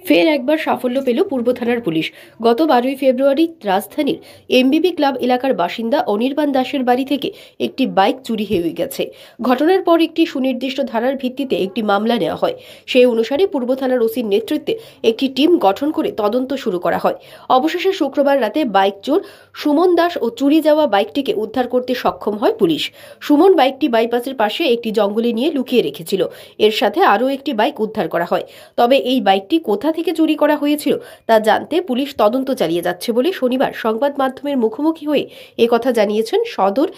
ফের একবার সাফল্য পেল পূর্ব থানার পুলিশ। গত 12ই ফেব্রুয়ারি রাজধানীর এমবিবি ক্লাব এলাকার বাসিন্দা অনির্বাণ দাসের বাড়ি থেকে একটি বাইক চুরি হয়ে গেছে। ঘটনার পর একটি সুনির্দিষ্ট ধারার ভিত্তিতে একটি মামলা নেওয়া হয়। সেই অনুসারে পূর্ব থানার ওসির নেতৃত্বে একটি টিম গঠন করে তদন্ত শুরু করা হয়। অবশেষে শুক্রবার রাতে বাইক চোর সুমন দাস ও চুরি যাওয়া বাইকটিকে উদ্ধার করতে সক্ষম হয় পুলিশ। সুমন বাইকটি বাইপাসের পাশে একটি জঙ্গলে নিয়ে লুকিয়ে রেখেছিল। এর সাথে আরও একটি বাইক উদ্ধার করা হয়। তবে এই বাইকটি কোথা থেকে চুরি করা হয়েছিল তা জানতে পুলিশ তদন্ত চালিয়ে যাচ্ছে বলে শনিবার সংবাদ মাধ্যমের মুখোমুখি হয়ে একথা জানিয়েছেন সদর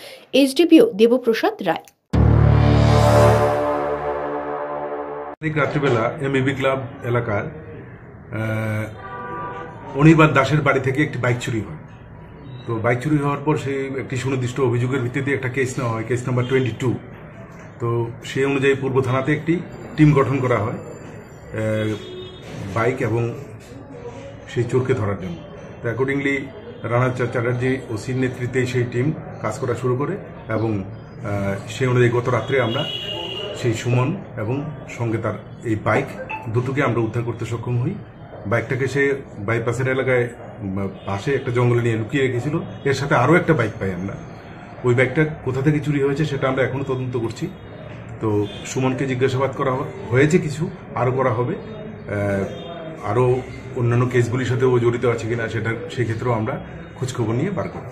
এসডিপিও দেবপ্রসাদ রায়। রাত্রিবেলা এমবিবি ক্লাব এলাকার অনির্বাণ দাসের বাড়ি থেকে একটি বাইক চুরি হয়। তো বাইক চুরি হওয়ার পর সেই একটি সুনির্দিষ্ট অভিযোগের ভিত্তিতে একটা কেস নেওয়া হয়, কেস নাম্বার 22। তো সেই অনুযায়ী পূর্ব থানাতে একটি টিম গঠন করা হয় বাইক এবং সেই চোরকে ধরার জন্য। তো অ্যাকর্ডিংলি রানা চ্যাটার্জি ওসির নেতৃত্বে সেই টিম কাজ করা শুরু করে এবং সেই অনুযায়ী গত রাত্রে আমরা সেই সুমন এবং সঙ্গে তার এই বাইক দুটোকে আমরা উদ্ধার করতে সক্ষম হই। বাইকটাকে সে বাইপাসের এলাকায় পাশে একটা জঙ্গলে নিয়ে লুকিয়ে রেখেছিল। এর সাথে আরও একটা বাইক পাই আমরা। ওই বাইকটা কোথা থেকে চুরি হয়েছে সেটা আমরা এখনো তদন্ত করছি। তো সুমনকে জিজ্ঞাসাবাদ করা হয়েছে, কিছু আরও করা হবে। আরও অন্যান্য কেসগুলির সাথেও জড়িত আছে কিনা সেটা সেক্ষেত্রেও আমরা খোঁজখবর নিয়ে বার করব।